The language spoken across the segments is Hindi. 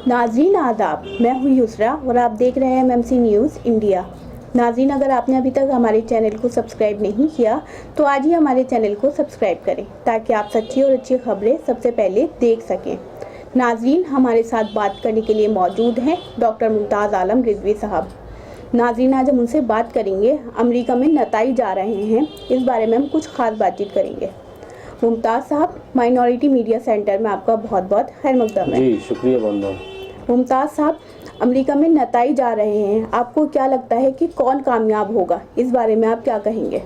नाज़रीन आदाब, मैं हूँ युसरा और आप देख रहे हैं एमएमसी न्यूज़ इंडिया। नाज़रीन, अगर आपने अभी तक हमारे चैनल को सब्सक्राइब नहीं किया तो आज ही हमारे चैनल को सब्सक्राइब करें ताकि आप सच्ची और अच्छी खबरें सबसे पहले देख सकें। नाज़रीन, हमारे साथ बात करने के लिए मौजूद हैं डॉक्टर मुमताज़ आलम रिजवी साहब। नाज़रीन, आज हम उनसे बात करेंगे अमेरिका में नताई जा रहे हैं, इस बारे में हम कुछ खास बातचीत करेंगे। मुमताज़ साहब, माइनॉरिटी मीडिया सेंटर में आपका बहुत बहुत खैर मकदम है। जी शुक्रिया बंदो। मुमताज़ साहब, अमेरिका में नताई जा रहे हैं, आपको क्या लगता है कि कौन कामयाब होगा, इस बारे में आप क्या कहेंगे?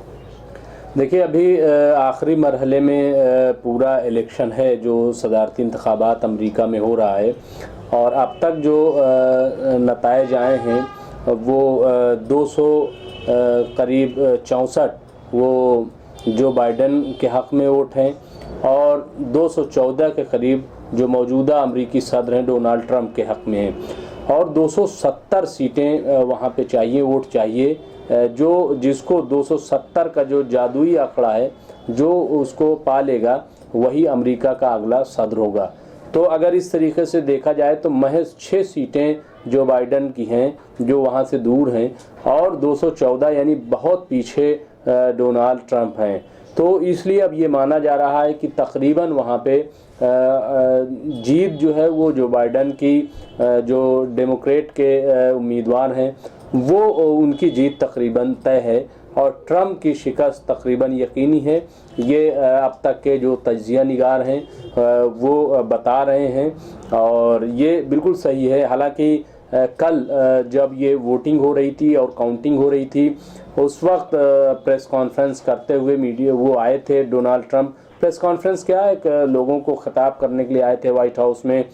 देखिए, अभी आखिरी मरहले में पूरा इलेक्शन है जो सदारती इंतखाबात अमेरिका में हो रहा है, और अब तक जो नताइज आए हैं वो 200 करीब 64 वो जो बाइडन के हक़ में वोट हैं, और 214 के करीब जो मौजूदा अमरीकी सदर हैं डोनाल्ड ट्रंप के हक़ में हैं, और 270 सीटें वहाँ पे चाहिए, वोट चाहिए, जो जिसको 270 का जो जादुई आंकड़ा है जो उसको पा लेगा वही अमेरिका का अगला सदर होगा। तो अगर इस तरीके से देखा जाए तो महज 6 सीटें जो बाइडन की हैं जो वहाँ से दूर हैं, और 214 यानी बहुत पीछे डोनाल्ड ट्रंप हैं। तो इसलिए अब ये माना जा रहा है कि तकरीबन वहाँ पे जीत जो है वो जो बाइडन की जो डेमोक्रेट के उम्मीदवार हैं वो उनकी जीत तकरीबन तय है, और ट्रंप की शिकस्त तकरीबन यकीनी है। ये अब तक के जो तज्जिया निगार हैं वो बता रहे हैं, और ये बिल्कुल सही है। हालांकि कल जब ये वोटिंग हो रही थी और काउंटिंग हो रही थी, उस वक्त प्रेस कॉन्फ्रेंस करते हुए मीडिया वो आए थे डोनाल्ड ट्रंप। प्रेस कॉन्फ्रेंस क्या है, लोगों को खिताब करने के लिए आए थे वाइट हाउस में,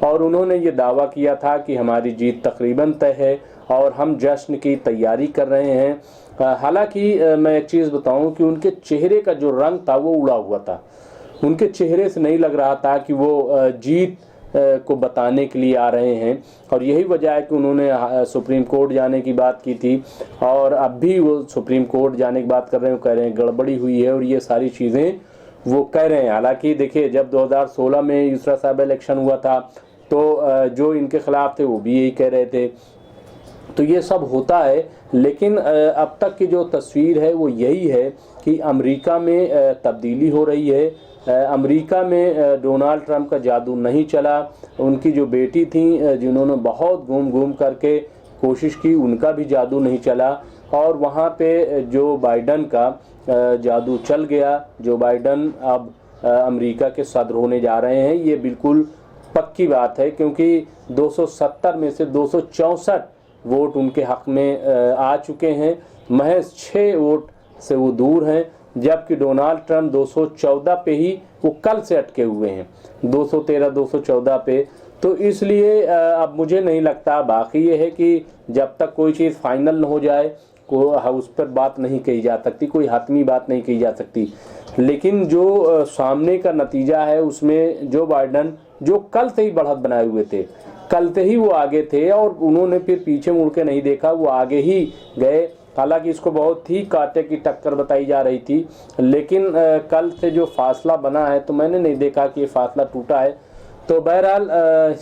और उन्होंने ये दावा किया था कि हमारी जीत तकरीबन तय है और हम जश्न की तैयारी कर रहे हैं। हालांकि मैं एक चीज़ बताऊं कि उनके चेहरे का जो रंग था वो उड़ा हुआ था। उनके चेहरे से नहीं लग रहा था कि वो जीत को बताने के लिए आ रहे हैं, और यही वजह है कि उन्होंने सुप्रीम कोर्ट जाने की बात की थी, और अब भी वो सुप्रीम कोर्ट जाने की बात कर रहे हैं। कह रहे हैं गड़बड़ी हुई है, और ये सारी चीज़ें वो कह रहे हैं। हालांकि देखिए, जब 2016 में यूसरा साहब इलेक्शन हुआ था तो जो इनके खिलाफ थे वो भी यही कह रहे थे। तो ये सब होता है, लेकिन अब तक की जो तस्वीर है वो यही है कि अमेरिका में तब्दीली हो रही है। अमेरिका में डोनाल्ड ट्रंप का जादू नहीं चला। उनकी जो बेटी थी जिन्होंने बहुत घूम घूम करके कोशिश की, उनका भी जादू नहीं चला, और वहाँ पे जो बाइडन का जादू चल गया। जो बाइडन अब अमेरिका के सदर होने जा रहे हैं, ये बिल्कुल पक्की बात है, क्योंकि 270 में से 264 वोट उनके हक़ में आ चुके हैं। महज 6 वोट से वो दूर हैं, जबकि डोनाल्ड ट्रंप 214 पे ही वो कल से अटके हुए हैं, 213 214 पे। तो इसलिए अब मुझे नहीं लगता, बाकी ये है कि जब तक कोई चीज़ फाइनल न हो जाए उस पर बात नहीं कही जा सकती, कोई हतमी बात नहीं कही जा सकती। लेकिन जो सामने का नतीजा है उसमें जो बाइडन जो कल से ही बढ़त बनाए हुए थे, कल से ही वो आगे थे, और उन्होंने फिर पीछे मुड़ के नहीं देखा, वो आगे ही गए। हालांकि इसको बहुत ही कांटे की टक्कर बताई जा रही थी, लेकिन कल से जो फासला बना है तो मैंने नहीं देखा कि ये फासला टूटा है। तो बहरहाल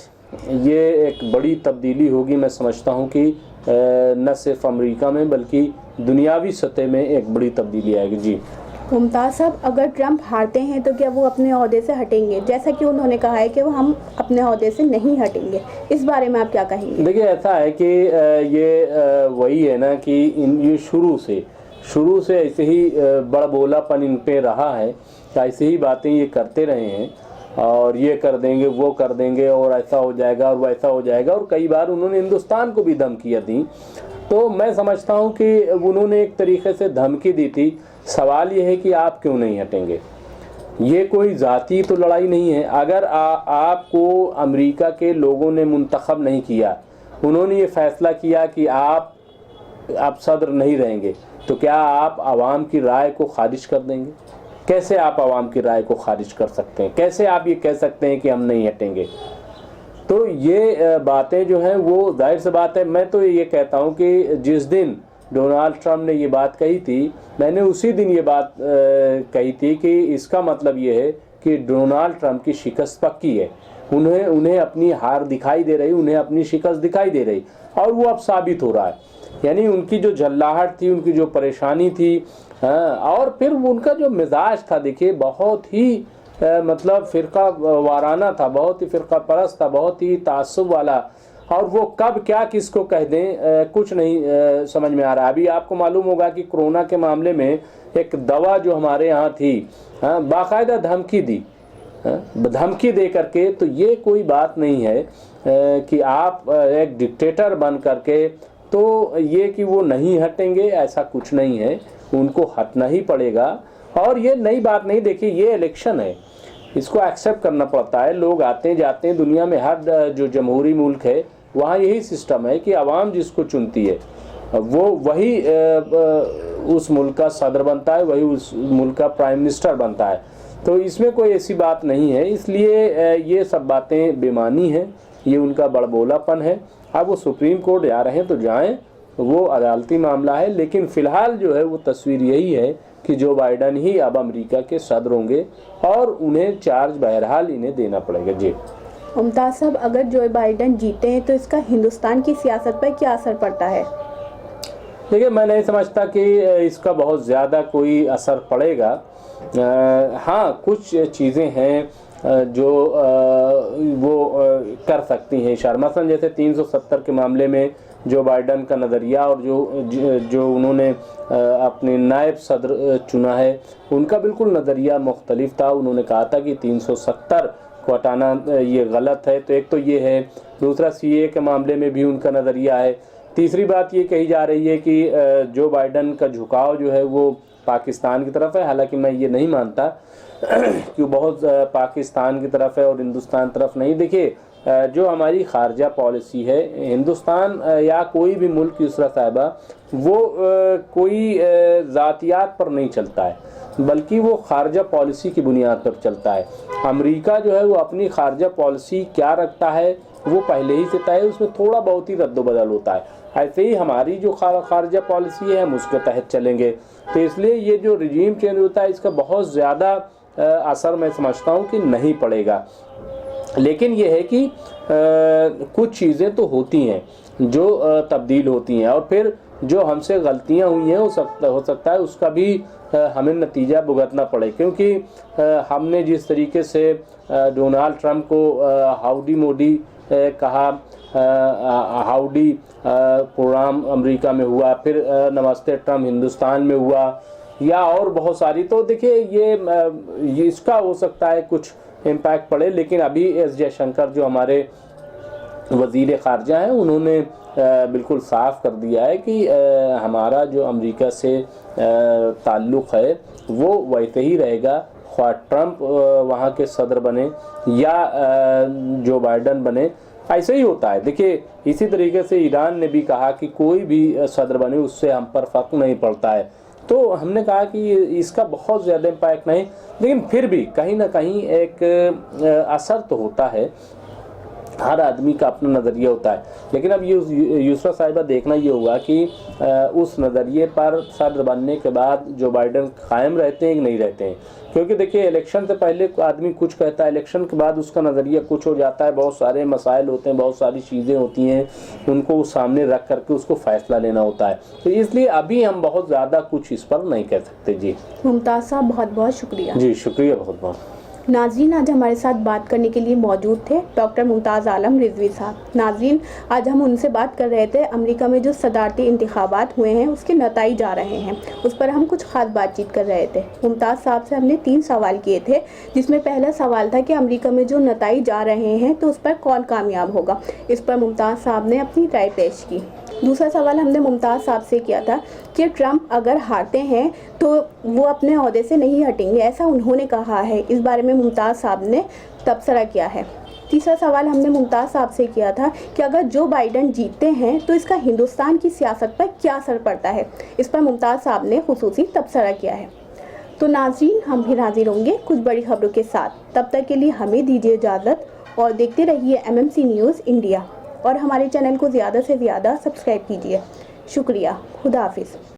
ये एक बड़ी तब्दीली होगी। मैं समझता हूँ कि न सिर्फ अमेरिका में बल्कि दुनियावी सतह में एक बड़ी तब्दीली आएगी। जी मुमताज़ साहब, अगर ट्रंप हारते हैं तो क्या वो अपने ओहदे से हटेंगे, जैसा कि उन्होंने कहा है कि वो हम अपने ओहदे से नहीं हटेंगे, इस बारे में आप क्या कहेंगे? देखिए, ऐसा है कि ये वही है ना कि ये शुरू से ऐसे ही बड़बोलापन इन पे रहा है, ऐसे ही बातें ये करते रहे हैं, और ये कर देंगे वो कर देंगे और ऐसा हो जाएगा और वैसा हो जाएगा, और कई बार उन्होंने हिंदुस्तान को भी धमकियाँ दी। तो मैं समझता हूँ कि उन्होंने एक तरीके से धमकी दी थी। सवाल ये है कि आप क्यों नहीं हटेंगे। ये कोई ज़ाती तो लड़ाई नहीं है। अगर आपको अमेरिका के लोगों ने मुंतखब नहीं किया, उन्होंने ये फ़ैसला किया कि आप सदर नहीं रहेंगे, तो क्या आप आवाम की राय को खारिज कर देंगे? कैसे आप आवाम की राय को खारिज कर सकते हैं? कैसे आप ये कह सकते हैं कि हम नहीं हटेंगे? तो ये बातें जो हैं वो जाहिर सी बात है। मैं तो ये कहता हूँ कि जिस दिन डोनाल्ड ट्रंप ने ये बात कही थी, मैंने उसी दिन ये बात कही थी कि इसका मतलब ये है कि डोनाल्ड ट्रंप की शिकस्त पक्की है, उन्हें अपनी हार दिखाई दे रही, उन्हें अपनी शिकस्त दिखाई दे रही, और वो अब साबित हो रहा है। यानी उनकी जो झल्लाहट थी, उनकी जो परेशानी थी, और फिर उनका जो मिजाज था, देखिए बहुत ही मतलब फ़िरका वाराना था, बहुत ही फ़िरका परस्त था, बहुत ही तासुब वाला, और वो कब क्या किसको कह दें कुछ नहीं समझ में आ रहा। अभी आपको मालूम होगा कि कोरोना के मामले में एक दवा जो हमारे यहाँ थी, बाकायदा धमकी दी, धमकी दे करके, तो ये कोई बात नहीं है कि आप एक डिक्टेटर बन करके तो ये कि वो नहीं हटेंगे, ऐसा कुछ नहीं है, उनको हटना ही पड़ेगा। और ये नई बात नहीं, देखिए ये इलेक्शन है, इसको एक्सेप्ट करना पड़ता है। लोग आते जाते हैं, दुनिया में हर जो जमहूरी मुल्क है वहाँ यही सिस्टम है कि आवाम जिसको चुनती है वो वही उस मुल्क का सदर बनता है, वही उस मुल्क का प्राइम मिनिस्टर बनता है। तो इसमें कोई ऐसी बात नहीं है, इसलिए ये सब बातें बेमानी हैं, ये उनका बड़बोलापन है। अब वो सुप्रीम कोर्ट जा रहे हैं तो जाएं, वो अदालती मामला है, लेकिन फ़िलहाल जो है वो तस्वीर यही है कि जो बाइडन ही अब अमेरिका के सदर होंगे और उन्हें चार्ज बहरहाल इन्हें देना पड़ेगा। जी मुमताज़ साहब, अगर जो बाइडन जीते हैं तो इसका हिंदुस्तान की सियासत पर क्या असर पड़ता है? देखिए, मैं नहीं समझता कि इसका बहुत ज़्यादा कोई असर पड़ेगा। हाँ, कुछ चीज़ें हैं जो वो कर सकती हैं इशारा, मसलन जैसे 370 के मामले में जो बाइडन का नज़रिया और जो उन्होंने अपने नायब सदर चुना है, उनका बिल्कुल नज़रिया मुख्तलिफ था। उन्होंने कहा था कि 370 को हटाना ये गलत है, तो एक तो ये है। दूसरा सीए के मामले में भी उनका नज़रिया है। तीसरी बात ये कही जा रही है कि जो बाइडन का झुकाव जो है वो पाकिस्तान की तरफ है, हालांकि मैं ये नहीं मानता कि बहुत पाकिस्तान की तरफ है और हिंदुस्तान तरफ नहीं। देखिए, जो हमारी खारजा पॉलिसी है, हिंदुस्तान या कोई भी मुल्क यूसरा साहिबा, वो कोई ज़ातियात पर नहीं चलता है, बल्कि वो खारजा पॉलिसी की बुनियाद पर चलता है। अमेरिका जो है वो अपनी खारजा पॉलिसी क्या रखता है वो पहले ही से तय है, उसमें थोड़ा बहुत ही रद्दोबदल होता है। ऐसे ही हमारी जो खारजा पॉलिसी है हम उसके तहत चलेंगे। तो इसलिए ये जो रिजीम चेंज होता है इसका बहुत ज़्यादा असर मैं समझता हूँ कि नहीं पड़ेगा। लेकिन ये है कि कुछ चीज़ें तो होती हैं जो तब्दील होती हैं, और फिर जो हमसे गलतियां हुई हैं हो सकता है उसका भी हमें नतीजा भुगतना पड़े, क्योंकि हमने जिस तरीके से डोनाल्ड ट्रंप को हाउडी मोदी कहा, हाउडी प्रोग्राम अमेरिका में हुआ, फिर नमस्ते ट्रंप हिंदुस्तान में हुआ, या और बहुत सारी, तो देखिए ये इसका हो सकता है कुछ इम्पैक्ट पड़े। लेकिन अभी एस जयशंकर जो हमारे वज़ीर ख़ारजा हैं, उन्होंने बिल्कुल साफ कर दिया है कि हमारा जो अमेरिका से ताल्लुक़ है वो वैसे ही रहेगा, ख्वाह ट्रंप वहाँ के सदर बने या जो बाइडन बने, ऐसे ही होता है। देखिए, इसी तरीके से ईरान ने भी कहा कि कोई भी सदर बने उससे हम पर फ़र्क नहीं पड़ता है। तो हमने कहा कि इसका बहुत ज़्यादा इम्पैक्ट नहीं, लेकिन फिर भी कहीं ना कहीं एक असर तो होता है। हर आदमी का अपना नज़रिया होता है, लेकिन अब यूसरा साहिबा देखना ये होगा कि उस नज़रिए पर सदर बनने के बाद जो बाइडन कायम रहते हैं कि नहीं रहते हैं। क्योंकि देखिए, इलेक्शन से पहले आदमी कुछ कहता है, इलेक्शन के बाद उसका नज़रिया कुछ हो जाता है। बहुत सारे मसाइल होते हैं, बहुत सारी चीज़ें होती हैं, उनको सामने रख करके उसको फ़ैसला लेना होता है। तो इसलिए अभी हम बहुत ज़्यादा कुछ इस पर नहीं कह सकते। जी मुमताज़ साहब, बहुत बहुत शुक्रिया। जी शुक्रिया, बहुत बहुत। नाज़रीन, आज हमारे साथ बात करने के लिए मौजूद थे डॉक्टर मुमताज़ आलम रिजवी साहब। नाज़रीन, आज हम उनसे बात कर रहे थे अमेरिका में जो सदारती इंतखाबात हुए हैं उसके नताइज आ रहे हैं, उस पर हम कुछ ख़ास बातचीत कर रहे थे। मुमताज़ साहब से हमने 3 सवाल किए थे, जिसमें पहला सवाल था कि अमेरिका में जो नताइज आ रहे हैं तो उस पर कौन कामयाब होगा। इस पर मुमताज़ साहब ने अपनी राय पेश की। दूसरा सवाल हमने मुमताज़ साहब से किया था कि ट्रंप अगर हारते हैं तो वो अपने ओहदे से नहीं हटेंगे, ऐसा उन्होंने कहा है। इस बारे में मुमताज़ साहब ने तबसरा किया है। तीसरा सवाल हमने मुमताज़ साहब से किया था कि अगर जो बाइडन जीतते हैं तो इसका हिंदुस्तान की सियासत पर क्या असर पड़ता है। इस पर मुमताज़ साहब ने खुसूसी तबसरा किया है। तो नाज़रीन, हम भी हाजिर होंगे कुछ बड़ी खबरों के साथ। तब तक के लिए हमें दीजिए इजाज़त और देखते रहिए MMC न्यूज़ इंडिया, और हमारे चैनल को ज़्यादा से ज़्यादा सब्सक्राइब कीजिए। शुक्रिया। खुदा हाफिज़।